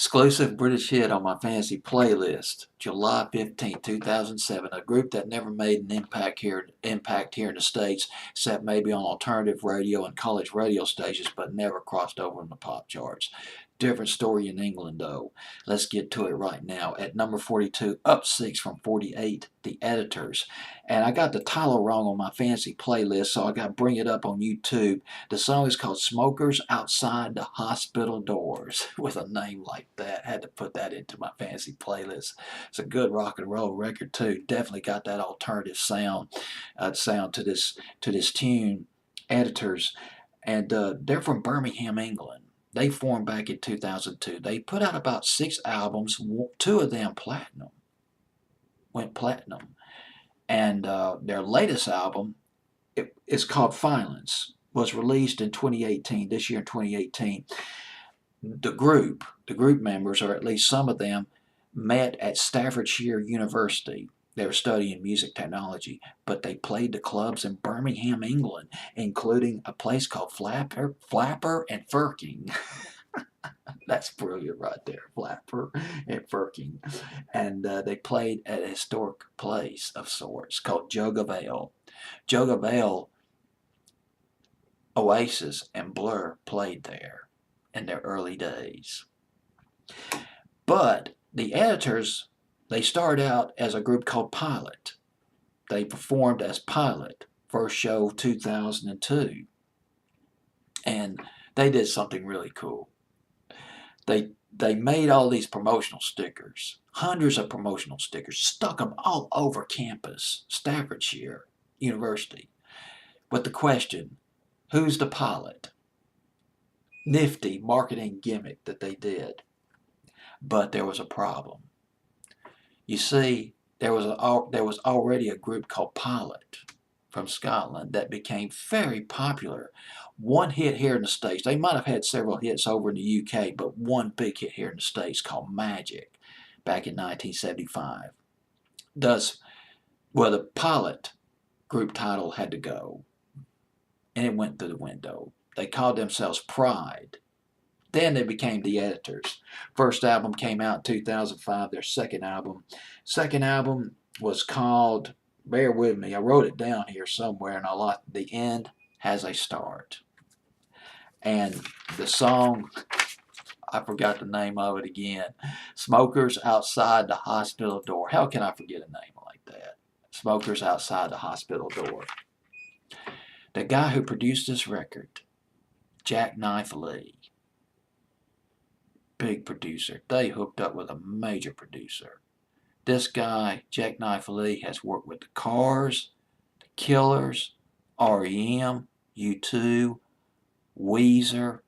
Exclusive British hit on my fantasy playlist, July 15, 2007. A group that never made an impact here in the States, except maybe on alternative radio and college radio stations, but never crossed over in the pop charts. Different story in England, though. Let's get to it right now. At number 42, up 6 from 48, The Editors. And I got the title wrong on my fantasy playlist, so I got to bring it up on YouTube. The song is called Smokers Outside the Hospital Doors. With a name like that, had to put that into my fantasy playlist. It's a good rock and roll record too. Definitely got that alternative sound to this tune. Editors, and they're from Birmingham, England. They formed back in 2002. They put out about 6 albums. Two of them went platinum, and their latest album, it's called Violence, was released in 2018. This year in 2018, the group members, or at least some of them, met at Staffordshire University. They were studying music technology, but they played the clubs in Birmingham, England, including a place called Flapper and Firking. That's brilliant right there, Flapper and Firking. And they played at a historic place of sorts called Jug of Ale. Jug of Ale, Oasis, and Blur played there in their early days. But the Editors, they started out as a group called Pilot. They performed as Pilot, first show 2002. And they did something really cool. They made all these promotional stickers, hundreds of promotional stickers, stuck them all over campus, Staffordshire University, with the question, who's the pilot? Nifty marketing gimmick that they did. But there was a problem. You see, there was already a group called Pilot from Scotland that became very popular. One hit here in the States. They might have had several hits over in the UK, but one big hit here in the States called Magic back in 1975. Thus, well, the Pilot group title had to go, and it went through the window. They called themselves Pride. Then they became The Editors. First album came out in 2005, their second album. Second album was called, bear with me, I wrote it down here somewhere, and I like The End Has a Start. And the song, I forgot the name of it again, Smokers Outside the Hospital Door. How can I forget a name like that? Smokers Outside the Hospital Door. The guy who produced this record, Jackknife Lee, big producer. They hooked up with a major producer. This guy, Jackknife Lee, has worked with the Cars, the Killers, REM, U2, Weezer,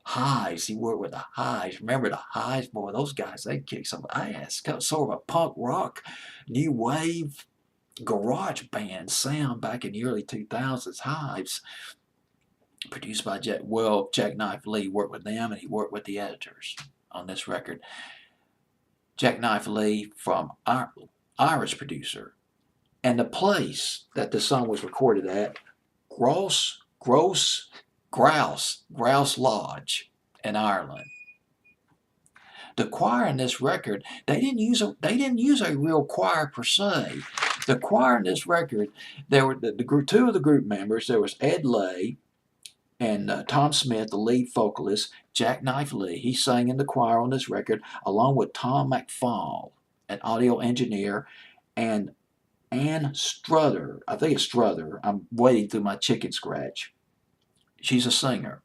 Hives. He worked with the Hives. Remember the Hives? Boy, those guys, they kick some ass. Sort of a punk rock, new wave, garage band sound back in the early 2000s. Hives, produced by Jackknife Lee, worked with them, and he worked with the Editors on this record. Jackknife Lee, from Irish producer. And the place that the song was recorded at, Grouse Lodge in Ireland. The choir in this record, they didn't use a real choir per se. The choir in this record, there were two of the group members. There was Ed Lay and Tom Smith, the lead vocalist. Jackknife Lee, he sang in the choir on this record, along with Tom McFall, an audio engineer, and Ann Struther. I think it's Struther. I'm wading through my chicken scratch. She's a singer.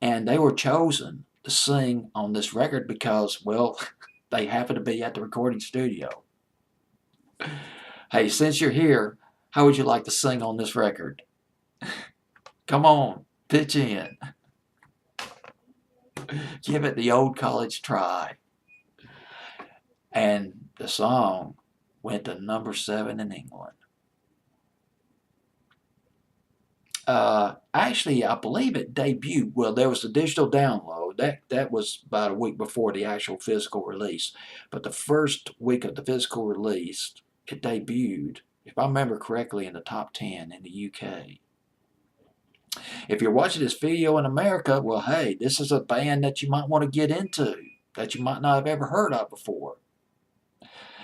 And they were chosen to sing on this record because, well, they happened to be at the recording studio. Hey, since you're here, how would you like to sing on this record? Come on, pitch in. Give it the old college try. And the song went to number 7 in England. Actually, I believe it debuted. Well, there was a digital download. That was about a week before the actual physical release. But the first week of the physical release, it debuted, if I remember correctly, in the top 10 in the UK. If you're watching this video in America, well, hey, this is a band that you might want to get into, that you might not have ever heard of before.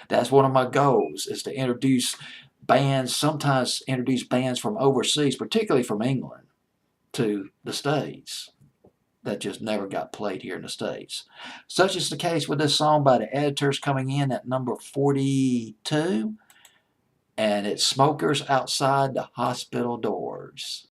That's one of my goals, is to introduce bands, sometimes introduce bands from overseas, particularly from England, to the States that just never got played here in the States. Such is the case with this song by the Editors, coming in at number 42, and it's Smokers Outside the Hospital Doors.